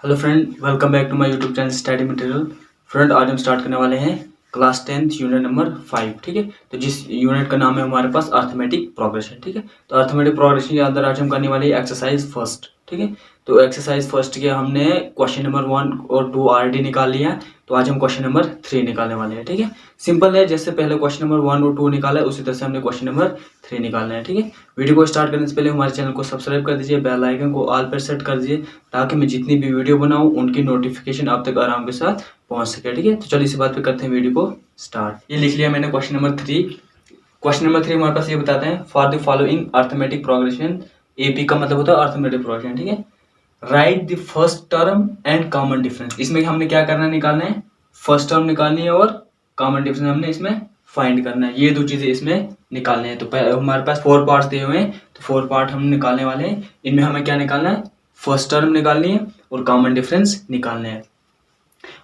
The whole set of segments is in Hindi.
Hello friend, welcome back to my YouTube channel study material. Friend, आज हम स्टार्ट करने वाले हैं क्लास 10th यूनिट नंबर 5। ठीक है, तो जिस यूनिट का नाम है हमारे पास अर्थमेटिक प्रोग्रेशन। ठीक है, तो अर्थमेटिक प्रोग्रेशन के अंदर आज हम करने वाले हैं एक्सरसाइज फर्स्ट। ठीक है, तो एक्सरसाइज फर्स्ट के हमने क्वेश्चन नंबर 1 और 2 ऑलरेडी निकाल लिया है। तो आज हम क्वेश्चन नंबर 3 निकालने वाले हैं। ठीक है, सिंपल है, जैसे पहले क्वेश्चन नंबर 1 और 2 निकाला है उसी तरह से हमने क्वेश्चन नंबर 3 निकालना है। ठीक है, वीडियो को स्टार्ट करने से पहले हमारे चैनल को सब्सक्राइब कर दीजिए, बेल आइकन को ऑल पर सेट कर दीजिए ताकि मैं जितनी भी वीडियो बनाऊं उनकी नोटिफिकेशन आप तक आराम के साथ पहुंच सके। ठीक है, तो चलिए इसी बात पे करते हैं वीडियो को स्टार्ट। ये लिख लिया मैंने क्वेश्चन नंबर 3। क्वेश्चन नंबर 3 हमारे पास ये बताते हैं, for the following arithmetic progression. AP का मतलब होता है अर्थमेटिक प्रोग्रेशन। ठीक है, right the first term and common difference. इसमें हमने क्या करना है, निकालना है फर्स्ट टर्म निकालनी है और कॉमन डिफरेंस हमने इसमें फाइंड करना है। ये दो चीजें इसमें निकालने हैं। तो हमारे पास 4 पार्ट्स दिए हुए हैं, तो 4 पार्ट हम निकालने वाले हैं। इनमें हमें क्या निकालना है, फर्स्ट टर्म निकालनी है और कॉमन डिफरेंस निकालने हैं।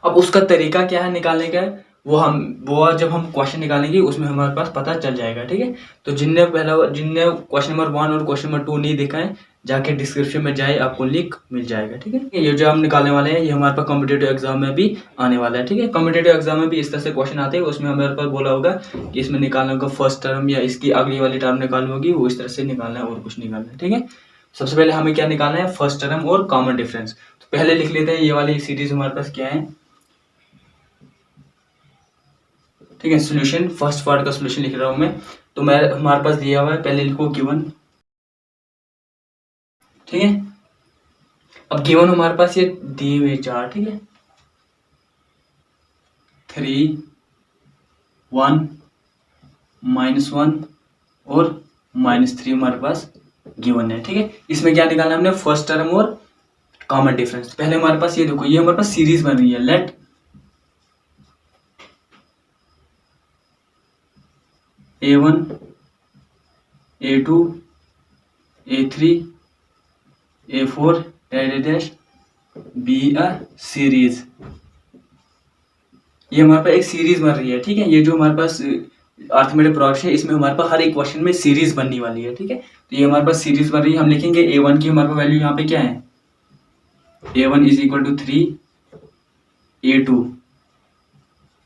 अब उसका तरीका क्या है निकालने का, वो जब हम क्वेश्चन निकालेंगे उसमें हमारे पास पता चल जाएगा। ठीक है, तो जिनने क्वेश्चन नंबर 1 और क्वेश्चन नंबर 2 नहीं देखा है, जाके डिस्क्रिप्शन में जाए, आपको लिंक मिल जाएगा। ठीक है, ये जो हम निकालने वाले हैं ये हमारे पास कॉम्पिटेटिव एग्जाम में भी आने वाला है। ठीक है, कॉम्पिटेटिव एग्जाम में भी इस तरह से क्वेश्चन आते हैं, उसमें हमारे पास बोला होगा कि इसमें निकालना होगा फर्स्ट टर्म या इसकी अगली वाली टर्म निकालनी होगी, वो इस तरह से निकालना है और कुछ निकालना है। ठीक है, सबसे पहले हमें क्या निकालना है, फर्स्ट टर्म और कॉमन डिफरेंस। तो पहले लिख लेते हैं ये वाली सीरीज हमारे पास क्या है। ठीक है, सॉल्यूशन, फर्स्ट पार्ट का सॉल्यूशन लिख रहा हूं मैं। तो मैं हमारे पास दिया हुआ है, पहले लिखो गिवन। ठीक है, अब गिवन हमारे पास ये दिए हुए 4। ठीक है, 3, 1, -1 और -3 हमारे पास गिवन है। ठीक है, इसमें क्या निकालना हमने, फर्स्ट टर्म और कॉमन डिफरेंस। पहले हमारे पास ये देखो, ये हमारे पास सीरीज बन रही है। Let A1, A2, A3, A4 dash B a series. ये हमारे पास एक सीरीज बन रही है। ठीक है, ये जो हमारे पास अर्थमेटिक प्रोग्रेशन है, इसमें हमारे पास हर एक क्वेश्चन में सीरीज बनने वाली है। ठीक है, तो ये हमारे पास सीरीज बन रही है। हम लिखेंगे A1 की हमारे पास वैल्यू यहाँ पे क्या है, A1 is equal to 3, A2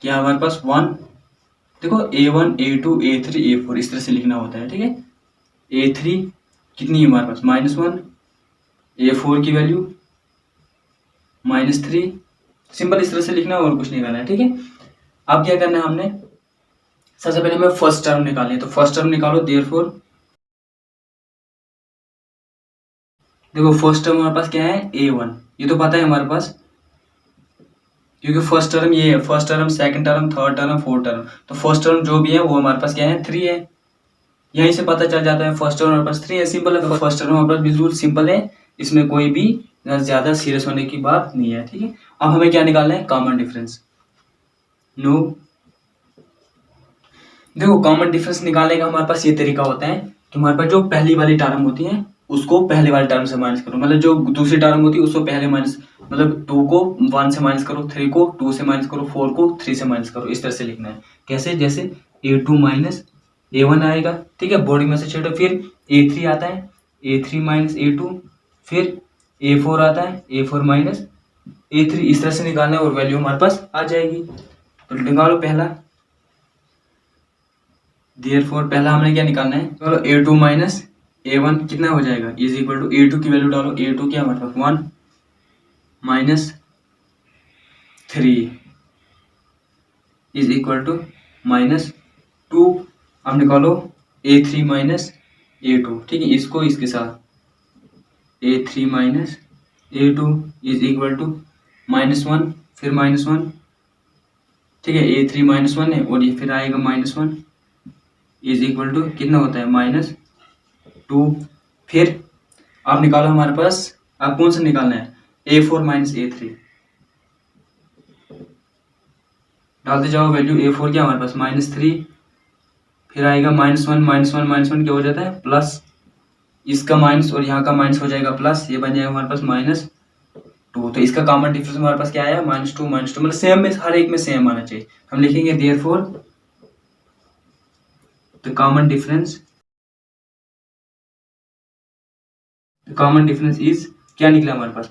क्या हमारे पास 1। देखो A1, A2, A3, A4 इस तरह से लिखना होता है। ठीक है, A3 कितनी है हमारे पास, -1, A4 की वैल्यू -3। सिंपल इस तरह से लिखना है और कुछ नहीं करना है। ठीक है, अब क्या करना है हमने, सबसे पहले हमें फर्स्ट टर्म निकालनी है। तो फर्स्ट टर्म निकालो, देयरफॉर देखो फर्स्ट टर्म हमारे पास क्या है, A1, ये तो पता है हमारे पास, क्योंकि फर्स्ट टर्म ये है। First term, second term, third term, fourth term, तो फर्स्ट टर्म जो भी है वो हमारे पास क्या है, 3 है। यहीं से पता चल जाता है फर्स्ट टर्म हमारे पास 3 है। सिंपल है, फर्स्ट टर्म हमारे पास बिल्कुल सिंपल है, इसमें कोई भी ज्यादा सीरियस होने की बात नहीं है। ठीक है, अब हमें क्या निकालना है, कॉमन डिफरेंस। नो, देखो कॉमन डिफरेंस निकालने का हमारे पास ये तरीका होता है कि हमारे पास जो पहली वाली टर्म होती है उसको पहले वाली टर्म से माइनस करो, मतलब जो दूसरी टर्म होती है उसको पहले माइनस, मतलब 2 को 1 से माइनस करो, 3 को 2 से माइनस करो, 4 को 3 से माइनस करो। इस तरह से लिखना है। कैसे, जैसे A2 माइनस A1 आएगा। ठीक है, बॉडी में से छेड़ो, फिर A3 आता है, A3 माइनस A2, फिर A4 आता है, A4 माइनस A3। इस तरह से निकालना है और वैल्यू हमारे पास आ जाएगी। तो निकालो पहला, देयरफॉर पहला हमने क्या निकालना है, चलो A2 माइनस A1 कितना हो जाएगा, इज इक्वल टू A2 की वैल्यू डालो। A2 क्या हमारे पास 1 माइनस 3 इज इक्वल टू -2। अब निकालो A3 माइनस A2। ठीक है, इसको इसके साथ A3 minus A2 is equal to -1, फिर -1। ठीक है, A3 -1 है और ये फिर आएगा -1 इज इक्वल टू कितना होता है, -2। फिर आप निकालो हमारे पास, आप कौन सा निकालना है, A4 माइनस A3 डालते जाओ वैल्यू। A4 क्या हमारे पास -3, फिर आएगा -1, -1 क्या हो जाता है प्लस, इसका माइनस और यहाँ का माइनस हो जाएगा प्लस, ये बन जाएगा हमारे पास -2। तो इसका कॉमन डिफरेंस हमारे पास क्या आया, -2, मतलब सेम में, हर एक में सेम आना चाहिए। हम लिखेंगे therefore the common difference is क्या निकला हमारे पास,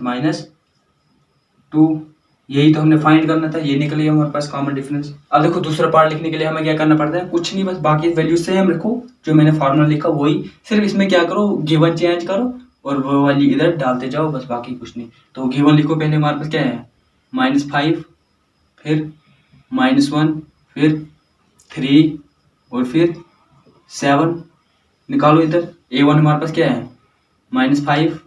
2, यही तो हमने फाइंड करना था, ये निकल गया हमारे पास कॉमन डिफरेंस। अब देखो दूसरा पार्ट लिखने के लिए हमें क्या करना पड़ता है, कुछ नहीं, बस बाकी वैल्यू सेम रखो, जो मैंने फार्मूला लिखा वही, सिर्फ इसमें क्या करो, गिवन चेंज करो और वो वाली इधर डालते जाओ, बस बाकी कुछ नहीं। तो गिवन लिखो, पहले हमारे पास क्या है, -5, फिर -1, फिर 3 और फिर 7 निकालो इधर। A1 हमारे पास क्या है, -5,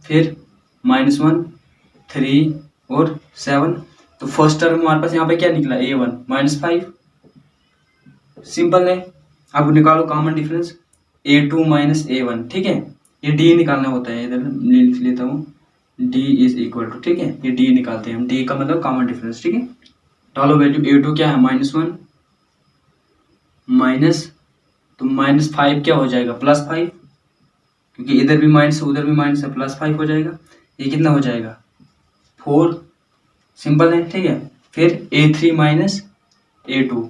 फिर -1, 3 और 7। तो फर्स्ट टर्म हमारे पास यहाँ पे क्या निकला, A1 -5, सिंपल है। अब निकालो कॉमन डिफरेंस, A2 - A1, ठीक है, ये D निकालना होता है, इधर लिख लेता हूँ, D = ठीक है, ये D निकालते हैं हम, D का मतलब कॉमन डिफरेंस, ठीक है। डालो वैल्यू, A2 क्या है, -1 माइनस, तो -5 क्या हो जाएगा, +5, क्योंकि इधर भी माइनस उधर भी माइनस है, +5 हो जाएगा। ये कितना हो जाएगा, 4, सिंपल है, ठीक है। फिर A3 - A2,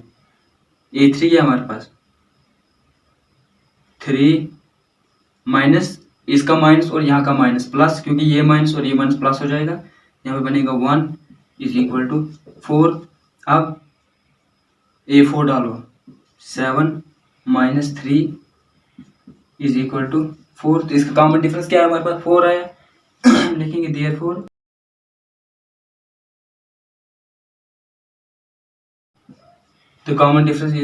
A3 क्या हमारे पास 3 माइनस, इसका माइनस और यहाँ का माइनस प्लस, क्योंकि ये माइनस और ये माइनस प्लस हो जाएगा, यहाँ पे बनेगा 1 = 4। अब A4 डालो, 7 - 3 = 4। तो इसका कॉमन डिफरेंस क्या है, हमारे पास 4 आया। लिखेंगे देयरफॉर तो कॉमन डिफरेंस =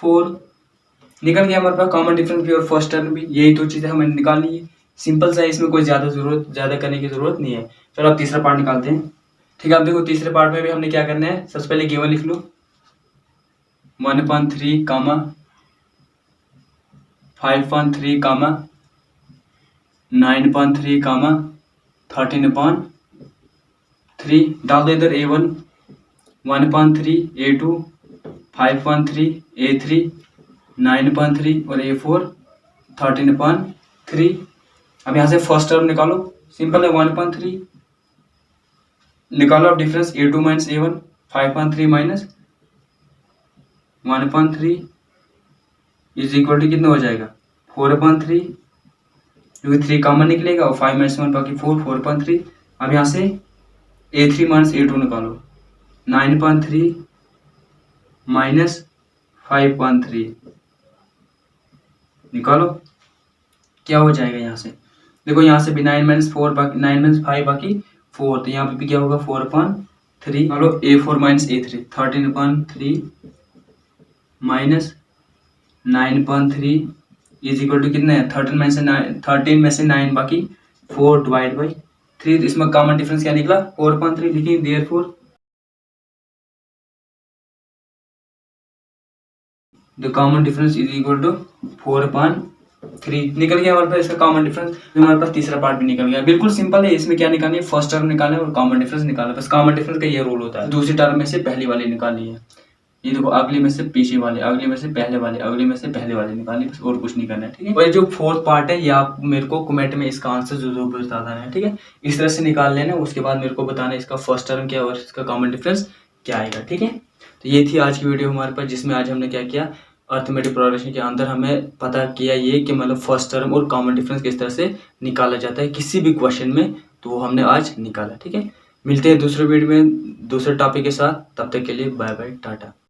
4। निकल गया हमारे पास कॉमन डिफरेंस भी और फर्स्ट टर्म भी, यही दो चीज़ें हमें निकालनी है। सिंपल सा है, इसमें कोई ज़्यादा करने की ज़रूरत नहीं है। चलो अब तीसरा पार्ट निकालते हैं, ठीक है। अब देखो तीसरे पार्ट में भी हमने क्या करना है, सबसे पहले गिवन लिख लो, 1/3, 5/3, 9/3, 13/3 डाल दो इधर। A1 1/3, A2 5/3, A3 9/3 और A4 13/3। अब यहाँ से फर्स्ट टर्म निकालो, सिंपल है, 1/3 निकालो। अब डिफरेंस A2 - A1, 5/3 -1/3 = कितना हो जाएगा, 4/3, क्योंकि 3 कॉमन निकलेगा और 5 - 1 बाकी 4, 4/3। अब यहाँ से A3 - A2 निकालो, 9/3 -5/3 निकालो, क्या हो जाएगा यहाँ से, देखो यहाँ से भी 9 - 4 बाकी 9 - 5 बाकी 4, तो यहाँ पे भी क्या होगा, 4/3। चलो A4 - A3, 13/3 -9/3 = कितना है, 13 में से 9 बाकी 4/3। तो इसमें कॉमन डिफरेंस क्या निकला, 4/3। लिखिए देयरफॉर द कॉमन डिफरेंस = 4/3। निकल गया हमारे पास इसका कॉमन डिफरेंस। हमारे पास तीसरा पार्ट भी निकल गया, बिल्कुल सिंपल है। इसमें क्या निकालना है, फर्स्ट टर्म निकालना है और कॉमन डिफरेंस निकालना है, बस कॉमन डिफरेंस का ये रूल होता है। दूसरी टर्म में से पहली वाली निकालनी है, ये देखो, अगली में से पीछे वाले, अगली में से पहले वाले, अगली में से पहले वाले निकालनी, बस और कुछ नहीं करना है, ठीक है। और जो फोर्थ पार्ट है, ये आप मेरे को कमेंट में इसका आंसर जरूर बता देना है, ठीक है। इस तरह से निकाल लेना, उसके बाद मेरे को बताना इसका फर्स्ट टर्म क्या और इसका कॉमन डिफरेंस क्या आएगा, ठीक है। तो ये थी आज की वीडियो हमारे पास, जिसमें आज हमने क्या किया, अर्थमेटिक प्रोग्रेशन के अंदर हमें पता किया ये कि मतलब फर्स्ट टर्म और कॉमन डिफरेंस किस तरह से निकाला जाता है किसी भी क्वेश्चन में, तो वो हमने आज निकाला, ठीक है। मिलते हैं दूसरे वीडियो में दूसरे टॉपिक के साथ, तब तक के लिए बाय बाय, टाटा।